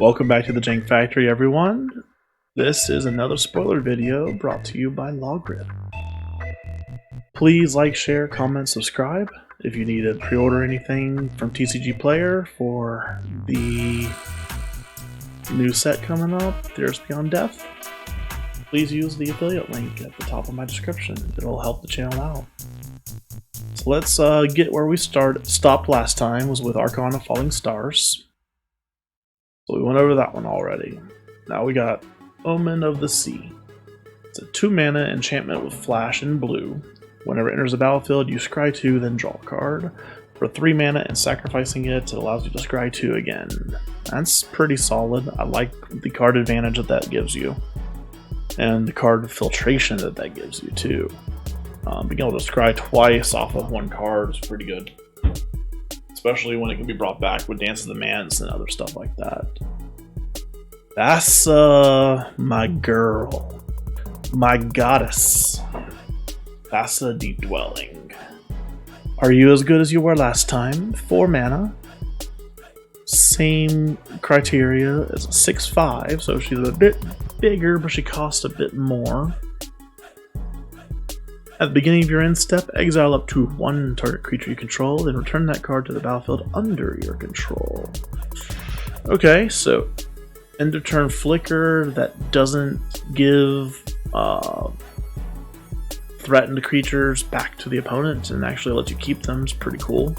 Welcome back to the Jank Factory, everyone. This is another spoiler video brought to you by Logrith. Please like, share, comment, subscribe. If you need to pre-order anything from TCG Player for the new set coming up, Theros Beyond Death, please use the affiliate link at the top of my description. It'll help the channel out. So let's get where we stopped last time, was with Archon of Falling Stars. So we went over that one already. Now we got Omen of the Sea. It's a 2-mana enchantment with flash in blue. Whenever it enters the battlefield, you scry 2, then draw a card. For 3 mana and sacrificing it allows you to scry 2 again. That's pretty solid. I like the card advantage that gives you. And the card filtration that gives you too. Being able to scry twice off of one card is pretty good. Especially when it can be brought back with Dance of the Manse and other stuff like that. That's my girl. My goddess. That's a Deep Dwelling. Are you as good as you were last time? 4 mana. Same criteria as a 6/5, so she's a bit bigger, but she costs a bit more. At the beginning of your end step, exile up to 1 target creature you control, then return that card to the battlefield under your control. Okay, so end of turn flicker that doesn't give threatened creatures back to the opponent and actually let you keep them is pretty cool.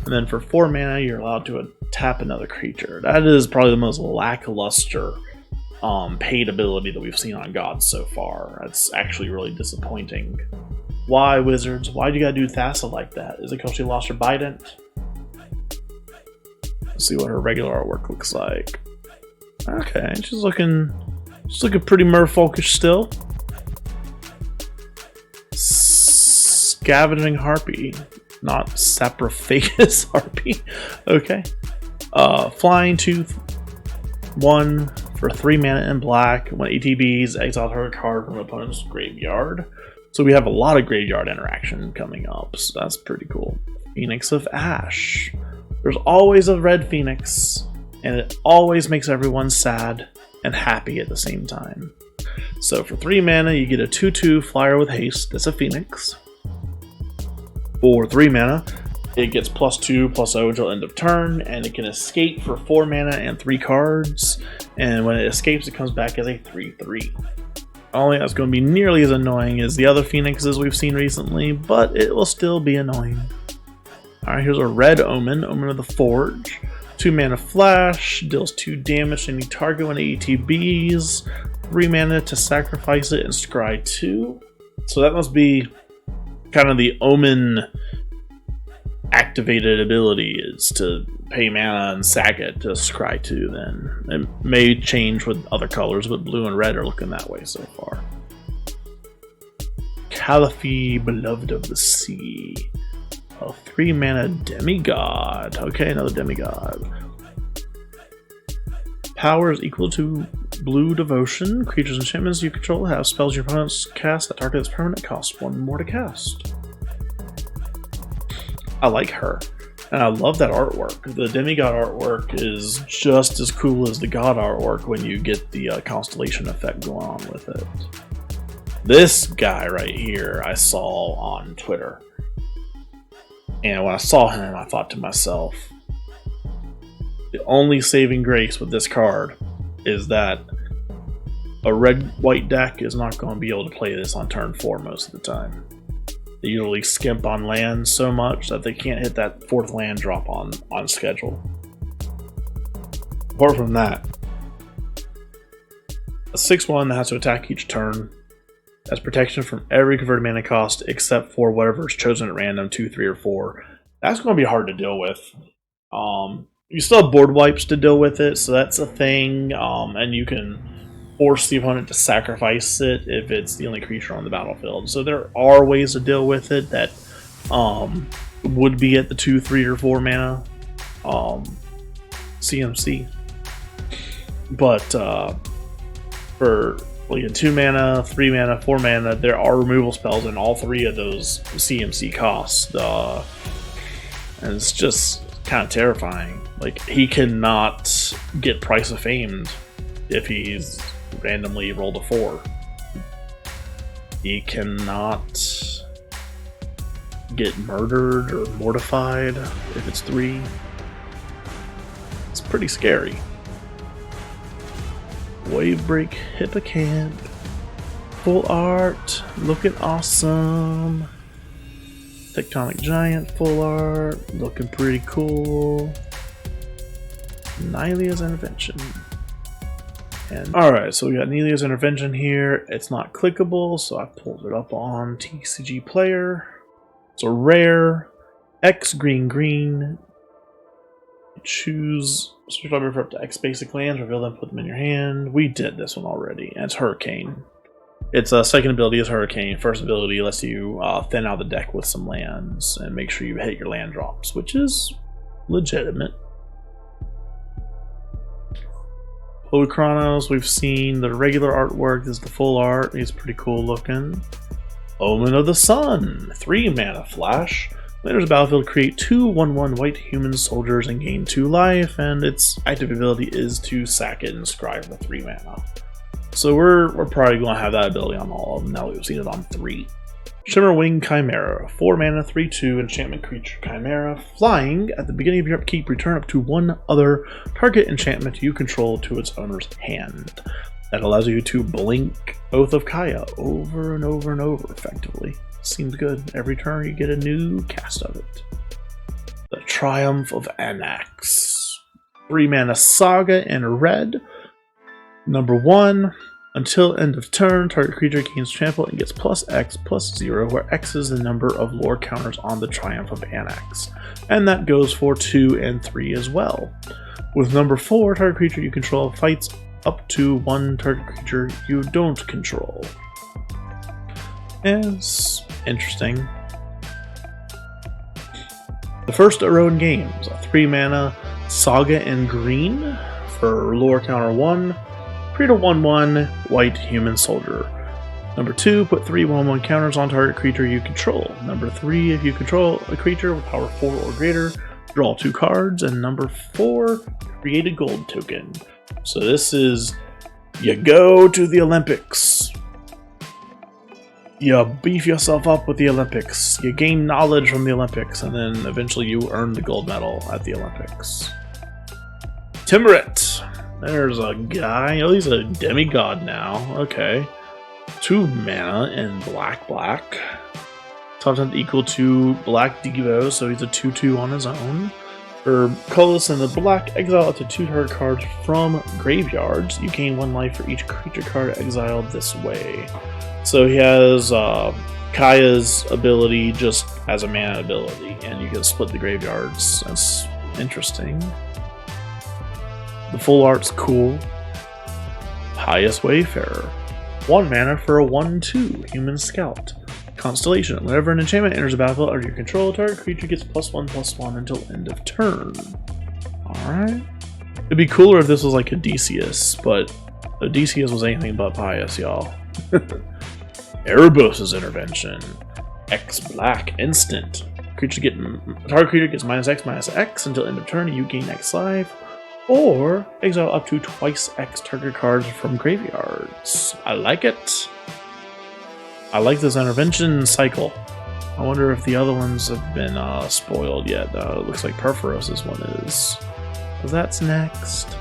And then for 4 mana, you're allowed to tap another creature. That is probably the most lackluster paid ability that we've seen on gods so far. That's actually really disappointing. Why, Wizards? Why'd you gotta do Thassa like that? Is it because she lost her Bident? Let's see what her regular artwork looks like. Okay, she's looking pretty merfolkish still. Scavenging Harpy, not Saprophagus Harpy. Okay. Flying Tooth, 1 for 3 mana in black. When ATBs, exile target card from an opponent's graveyard. So we have a lot of graveyard interaction coming up, so that's pretty cool. Phoenix of Ash. There's always a red Phoenix, and it always makes everyone sad and happy at the same time. So for 3 mana, you get a 2/2 flyer with haste. That's a Phoenix. For 3 mana, it gets +2/+0 until end of turn, and it can escape for 4 mana and 3 cards. And when it escapes, it comes back as a 3/3. I don't think that's going to be nearly as annoying as the other Phoenixes we've seen recently, but it will still be annoying. Alright, here's a red Omen, Omen of the Forge. 2 mana flash, deals 2 damage to any target when ATBs. 3 mana to sacrifice it and scry 2. So that must be kind of the Omen activated ability, is to pay mana and sack it to scry 2 then. It may change with other colors, but blue and red are looking that way so far. Caliphie, Beloved of the Sea. A 3 mana demigod. Okay, another demigod. Power is equal to blue devotion. Creatures and enchantments you control have spells your opponents cast that target is permanent, costs 1 more to cast. I like her, and I love that artwork. The demigod artwork is just as cool as the god artwork when you get the constellation effect going on with it. This guy right here I saw on Twitter, and when I saw him I thought to myself, the only saving grace with this card is that a red-white deck is not going to be able to play this on turn 4 most of the time. They usually skimp on lands so much that they can't hit that 4th land drop on schedule. Apart from that, a 6/1 that has to attack each turn has protection from every converted mana cost except for whatever is chosen at random, 2, 3, or 4. That's going to be hard to deal with. You still have board wipes to deal with it, so that's a thing, and you can force the opponent to sacrifice it if it's the only creature on the battlefield. So there are ways to deal with it that would be at the 2, 3, or 4 mana CMC. But for like 2 mana, 3 mana, 4 mana, there are removal spells in all 3 of those CMC costs. And it's just kind of terrifying. Like, he cannot get Price of Famed if he's randomly rolled a 4. He cannot get murdered or mortified if it's 3. It's pretty scary. Wavebreak Hippocamp. Full art. Looking awesome. Tectonic Giant full art. Looking pretty cool. Nylia's Intervention. And alright, so we got Nylia's Intervention here. It's not clickable, so I pulled it up on TCG Player. It's a rare. X green green. Choose switch over for up to X basic lands, reveal them, put them in your hand. We did this one already, and it's Hurricane. Its second ability is Hurricane. First ability lets you thin out the deck with some lands and make sure you hit your land drops, which is legitimate. Chronos, we've seen the regular artwork. This is the full art. It's pretty cool looking. Omen of the Sun, 3 mana flash. Enters the battlefield, create 2 1/1 white human soldiers and gain 2 life, and its active ability is to sack it and scry for 3 mana. So we're probably going to have that ability on all of them now that we've seen it on 3. Shimmerwing Chimera, 4 mana 3/2 enchantment creature Chimera, flying. At the beginning of your upkeep, return up to 1 other target enchantment you control to its owner's hand. That allows you to blink Oath of Kaya over and over and over effectively. Seems good. Every turn you get a new cast of it. The Triumph of Anax. 3 mana Saga in red. Number 1. Until end of turn, target creature gains trample and gets +X/+0, where X is the number of lore counters on the Triumph of Anax. And that goes for 2 and 3 as well. With number 4, target creature you control fights up to 1 target creature you don't control. It's interesting. The first Aroan Games, a 3 mana Saga in green for lore counter 1. Create a 1/1 white human soldier. Number 2, put 3 1/1 counters on target creature you control. Number 3, if you control a creature with power 4 or greater, draw 2 cards. And number 4, create a gold token. So this is, you go to the Olympics. You beef yourself up with the Olympics. You gain knowledge from the Olympics, and then eventually you earn the gold medal at the Olympics. Timurit. There's a guy. Oh, he's a demigod now. Okay. 2 mana in black. Top 10 equal to Black Devo, so he's a 2/2 on his own. For colorless and the black, exile up to 2 target cards from graveyards. You gain 1 life for each creature card exiled this way. So he has Kaya's ability just as a mana ability, and you can split the graveyards. That's interesting. The full art's cool. Pious Wayfarer. 1 mana for a 1/2 human scout. Constellation. Whenever an enchantment enters a battlefield under your control, target creature gets +1/+1 until end of turn. Alright. It'd be cooler if this was like Odysseus, but Odysseus was anything but pious, y'all. Erebos' Intervention. X black instant. Target creature gets -X/-X until end of turn. You gain X life. Or exile up to twice X target cards from graveyards. I like it. I like this intervention cycle. I wonder if the other ones have been spoiled yet. It looks like Perforos' one is. So that's next.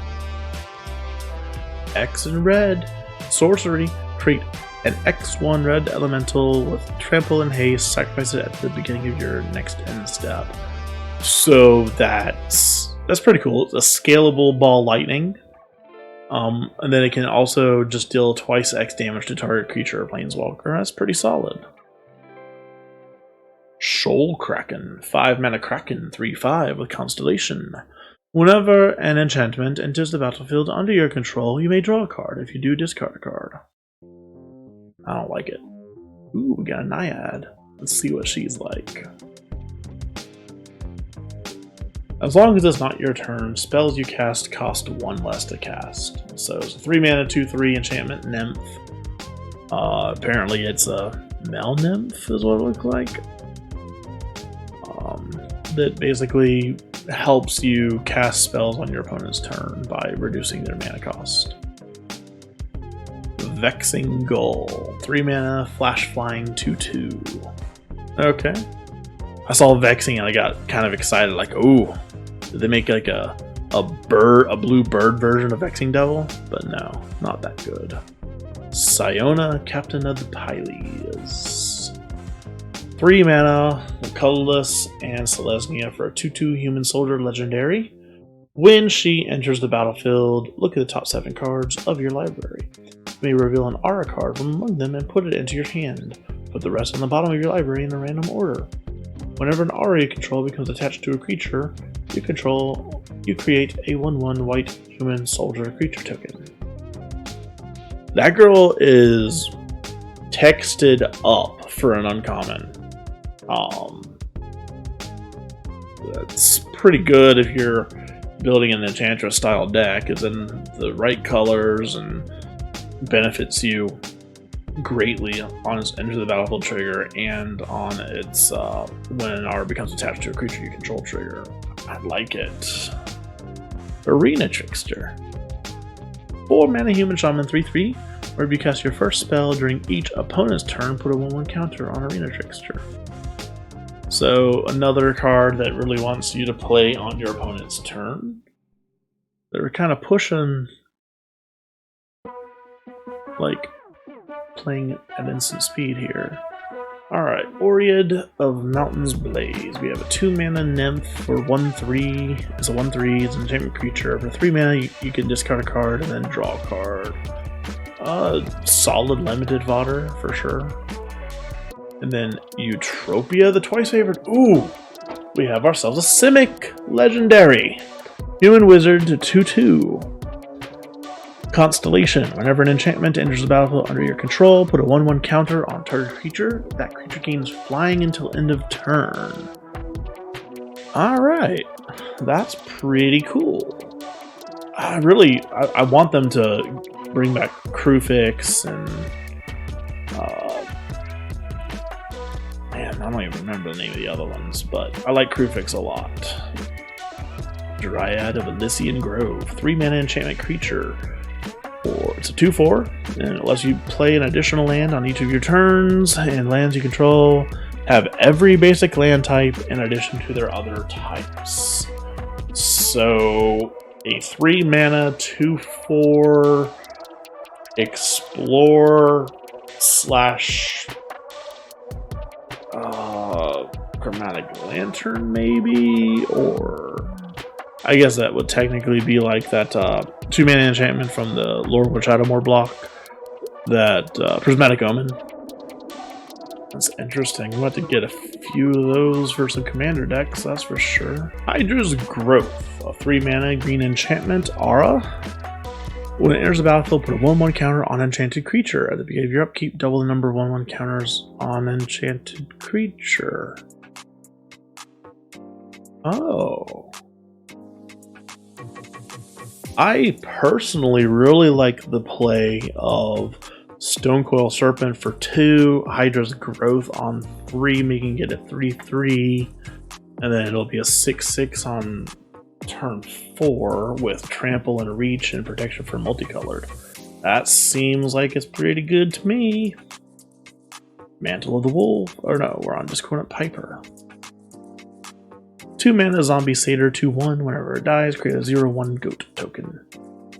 X in red. Sorcery. Create an X1 red elemental with trample and haste. Sacrifice it at the beginning of your next end step. So that's pretty cool. It's a scalable ball lightning. And then it can also just deal twice X damage to target creature or planeswalker. That's pretty solid. Shoal Kraken. 5 mana Kraken, 3/5 with Constellation. Whenever an enchantment enters the battlefield under your control, you may draw a card. If you do, discard a card. I don't like it. Ooh, we got a Naiad. Let's see what she's like. As long as it's not your turn, spells you cast cost 1 less to cast. So it's a 3 mana 2/3 enchantment nymph. Apparently it's a Mel Nymph is what it looks like. That basically helps you cast spells on your opponent's turn by reducing their mana cost. Vexing Gull, 3 mana, flash flying 2/2. Okay. I saw Vexing and I got kind of excited, like, ooh, did they make like a blue bird version of Vexing Devil? But no, not that good. Siona, Captain of the Pyles. 3 mana, colorless, and Selesnya for a 2/2 human soldier legendary. When she enters the battlefield, look at the top 7 cards of your library. You may reveal an aura card from among them and put it into your hand. Put the rest on the bottom of your library in a random order. Whenever an aura you control becomes attached to a creature you control, you create a 1/1 white human soldier creature token. That girl is texted up for an uncommon. That's pretty good if you're building an Enchantress style deck. It's in the right colors and benefits you greatly on its enter the battlefield trigger and on its when an aura becomes attached to a creature you control trigger. I like it. Arena Trickster. 4 mana human shaman 3/3. Whenever you cast your first spell during each opponent's turn, put a 1/1 counter on Arena Trickster. So another card that really wants you to play on your opponent's turn. They're kind of pushing, like, playing at instant speed here. Alright, Oread of Mountain's Blaze. We have a 2 mana nymph for 1/3. It's a 1/3, it's an enchantment creature. For 3 mana, you can discard a card and then draw a card. Solid limited fodder for sure. And then Eutropia, the twice favorite. Ooh! We have ourselves a Simic legendary. Human wizard to 2/2. Constellation. Whenever an enchantment enters the battlefield under your control, put a 1/1 counter on target creature. That creature gains flying until end of turn. Alright. That's pretty cool. I want them to bring back Crufix and man, I don't even remember the name of the other ones, but I like Crufix a lot. Dryad of Elysian Grove. 3 mana enchantment creature. It's a 2/4, and it lets you play an additional land on each of your turns, and lands you control have every basic land type in addition to their other types. So, a 3 mana 2/4 explore slash chromatic lantern maybe, or I guess that would technically be like that 2 mana enchantment from the Lordwood Shadowmoor block, that Prismatic Omen. That's interesting. We'll have to get a few of those for some commander decks, that's for sure. Hydra's Growth, a 3 mana green enchantment aura. When it enters the battlefield, put a 1/1 counter on enchanted creature. At the beginning of your upkeep, double the number of 1/1 counters on enchanted creature. Oh. I personally really like the play of Stonecoil Serpent for 2, Hydra's Growth on 3, making it a 3/3, and then it'll be a 6/6 on turn 4 with Trample and Reach and Protection for Multicolored. That seems like it's pretty good to me. Mantle of the Wolf, or no, we're on Discordant Piper. 2 mana Zombie Satyr 2/1. Whenever it dies, create a 0/1 goat token.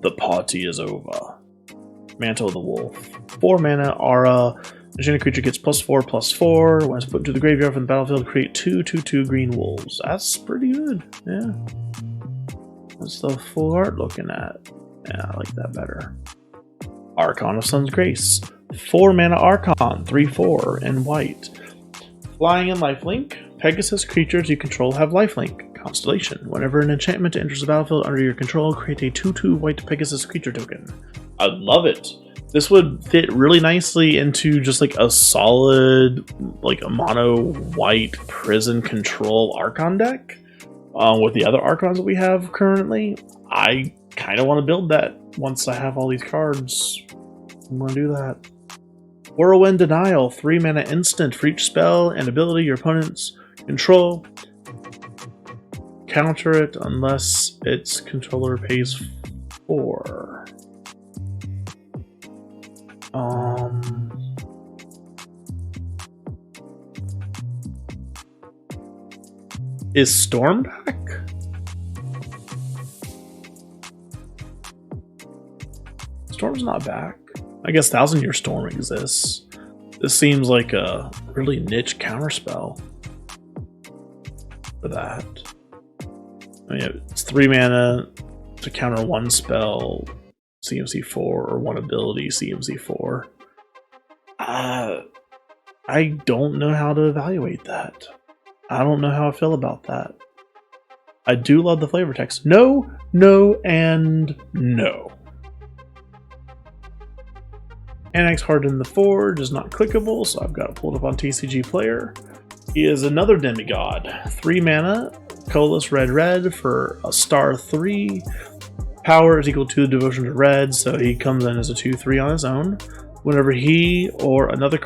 The party is over. Mantle of the Wolf. 4 mana aura. Enchanted creature gets +4/+4. When it's put into the graveyard from the battlefield, create 2/2 green wolves. That's pretty good. Yeah. What's the full art looking at? Yeah, I like that better. Archon of Sun's Grace. 4 mana Archon. 3/4 in white. Flying and lifelink. Pegasus creatures you control have lifelink. Constellation. Whenever an enchantment enters the battlefield under your control, create a 2/2 white Pegasus creature token. I love it. This would fit really nicely into just like a solid, like a mono white prison control Archon deck. With the other Archons that we have currently, I kind of want to build that once I have all these cards. I'm going to do that. Whirlwind Denial, 3 mana instant for each spell and ability your opponents control counter it unless its controller pays 4. Is Storm back? Storm's not back. I guess 1000-Year Storm exists. This seems like a really niche counterspell for that. I mean, it's 3 mana to counter 1 spell, CMC 4, or 1 ability, CMC 4. I don't know how to evaluate that. I don't know how I feel about that. I do love the flavor text. No, no, and no. Annex Hardened the Forge is not clickable, so I've got it pulled up on TCG Player. He is another demigod. 3 mana, colorless red for a star 3. Power is equal to the devotion to red, so he comes in as a 2/3 on his own. Whenever he or another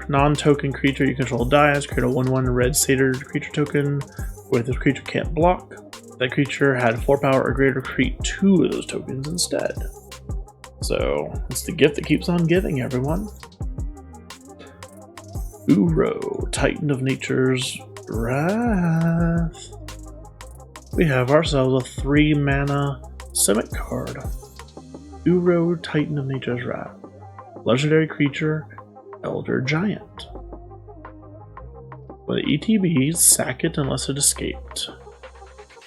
non-token creature you control dies, create a 1/1 red satyr creature token where this creature can't block. That creature had 4 power or greater, create 2 of those tokens instead. So it's the gift that keeps on giving, everyone. Uro, Titan of Nature's Wrath. We have ourselves a 3 mana Simic card. Uro, Titan of Nature's Wrath. Legendary creature, Elder Giant. When it ETBs, sack it unless it escaped.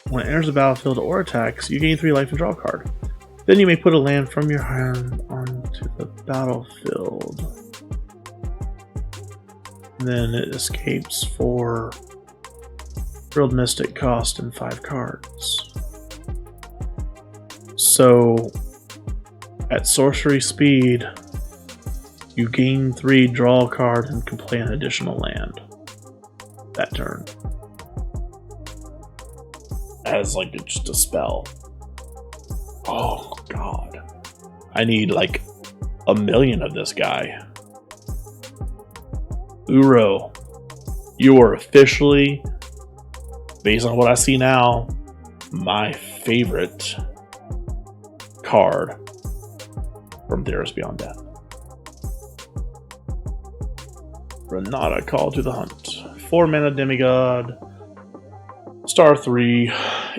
When it enters the battlefield or attacks, you gain 3 life and draw a card. Then you may put a land from your hand onto the battlefield. Then it escapes for Drilled Mystic cost and 5 cards. So, at sorcery speed, you gain 3, draw a card, and can play an additional land that turn. As like just a spell. Oh god. I need like 1,000,000 of this guy. Uro, you are officially, based on what I see now, my favorite card from Theros Beyond Death. Renata, Call to the Hunt. 4 mana demigod. Star 3.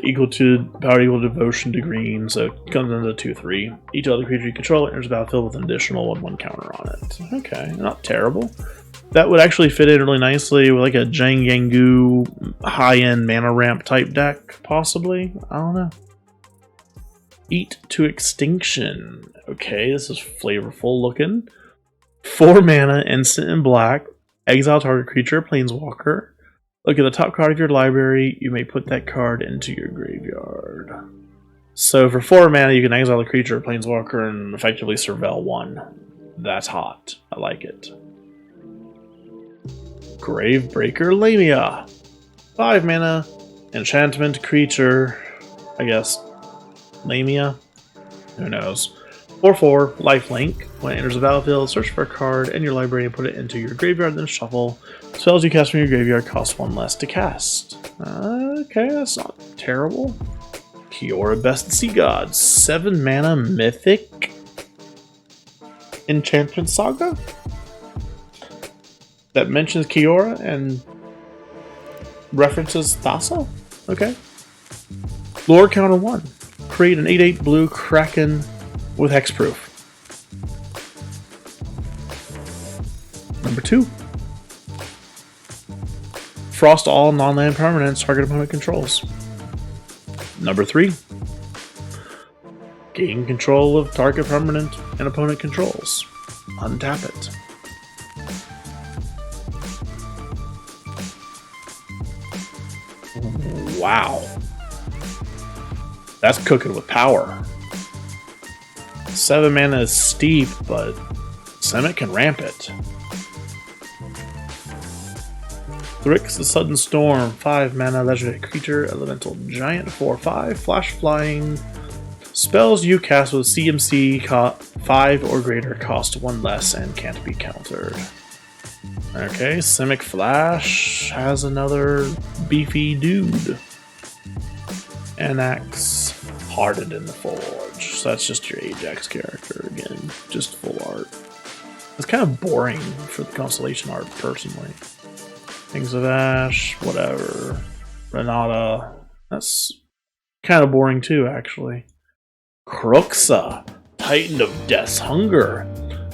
Equal to power equal to devotion to green. So it comes into 2/3. Each other creature you control enters the battlefield with an additional 1/1 counter on it. Okay, not terrible. That would actually fit in really nicely with like a Jank high-end mana ramp type deck, possibly. I don't know. Eat to Extinction. Okay, this is flavorful looking. 4 mana, instant in black. Exile target creature, planeswalker. Look at the top card of your library. You may put that card into your graveyard. So for 4 mana, you can exile a creature, planeswalker, and effectively surveil 1. That's hot. I like it. Gravebreaker Lamia. 5 mana, enchantment creature. I guess Lamia? Who knows? 4/4, lifelink. When it enters the battlefield, search for a card in your library and put it into your graveyard, then shuffle. Spells you cast from your graveyard cost 1 less to cast. Okay, that's not terrible. Kiora, Best Sea Gods. 7 mana mythic enchantment saga that mentions Kiora and references Thassa. Okay. Lore counter 1. Create an 8/8 blue Kraken with hexproof. Number 2. Frost all non-land permanents target opponent controls. Number 3. Gain control of target permanent and opponent controls. Untap it. Wow. That's cooking with power. 7 mana is steep, but Simic can ramp it. Thrix, the Sudden Storm, 5 mana legendary creature, elemental giant, 4/5, flash flying. Spells you cast with CMC 5 or greater cost 1 less and can't be countered. Okay, Simic Flash has another beefy dude. Anax, Hardened in the Forge. So that's just your Ajax character again, just full art. It's kind of boring for the Constellation art, personally. Things of Ash, whatever. Renata, that's kind of boring too, actually. Cruxa, Titan of Death's Hunger.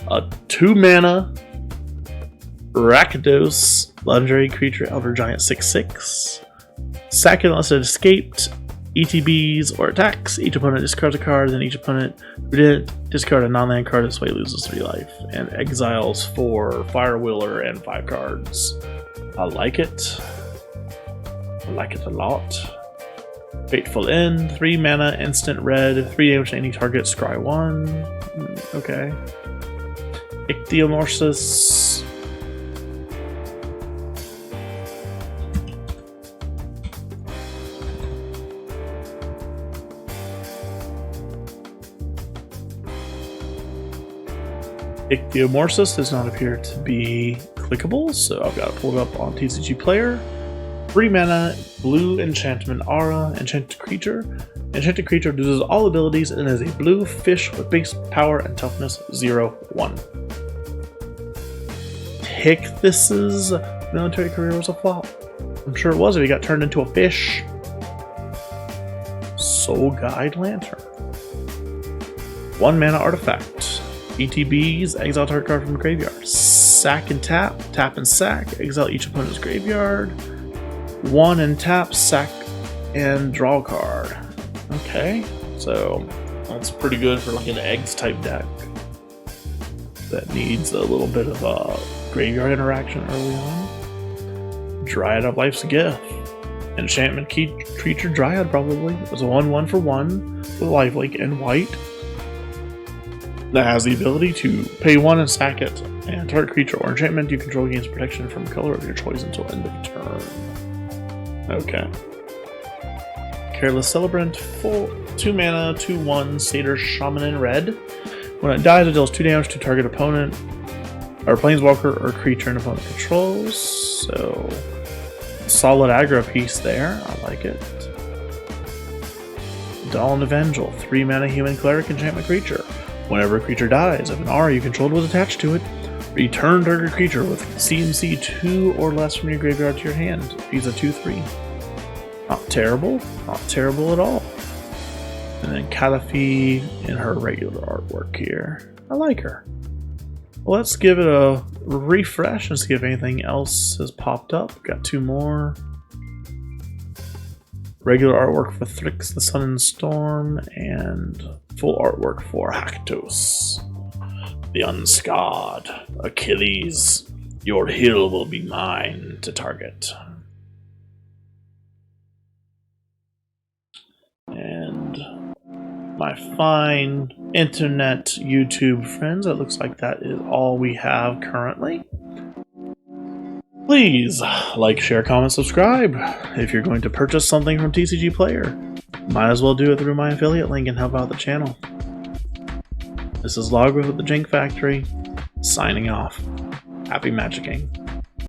A 2-mana Rakdos, legendary creature, Elder Giant 6/6. Sack it unless it escaped. ETBs or attacks. Each opponent discards a card, then each opponent who didn't discard a non-land card this way loses 3 life. And exiles 4 Fire Wheeler and 5 cards. I like it. I like it a lot. Fateful End, 3 mana, instant red, 3 damage to any target, scry 1. Okay. Ichthyomorphosis. Ichthyomorphosis does not appear to be clickable, so I've got to pull it up on TCG Player. 3 mana, blue enchantment aura, enchanted creature. Enchanted creature loses all abilities and is a blue fish with base power and toughness 0/1. Ticthys's military career was a flop. I'm sure it was if he got turned into a fish. Soul Guide Lantern. 1 mana artifact. ETBs, exile target card from the graveyard. Sack and tap, tap and sack, exile each opponent's graveyard. 1 and tap, sack, and draw a card. Okay, so that's pretty good for like an eggs type deck that needs a little bit of a graveyard interaction early on. Dryad of Life's Gift. Enchantment creature Dryad probably. It was a 1/1 for 1 with lifelink and white. That has the ability to pay 1 and sack it, and target creature or enchantment you control gains protection from color of your choice until end of turn. Okay. Careless Celebrant, 2 mana, 2/1, Satyr Shaman in red. When it dies, it deals 2 damage to target opponent, or planeswalker, or creature an opponent controls. So, solid aggro piece there. I like it. Dawn Evangel, 3 mana human cleric enchantment creature. Whenever a creature dies, if an aura you controlled was attached to it, return target creature with CMC 2 or less from your graveyard to your hand. He's a 2/3. Not terrible at all. And then Calafi in her regular artwork here. I like her. Well, let's give it a refresh and see if anything else has popped up. Got 2 more. Regular artwork for Thrix, the Sun and Storm, and full artwork for Haktos. The Unscarred. Achilles, your hill will be mine to target. And my fine internet YouTube friends, it looks like that is all we have currently. Please like, share, comment, subscribe. If you're going to purchase something from TCG Player, might as well do it through my affiliate link and help out the channel. This is Logrith with the Jank Factory, signing off. Happy magicking.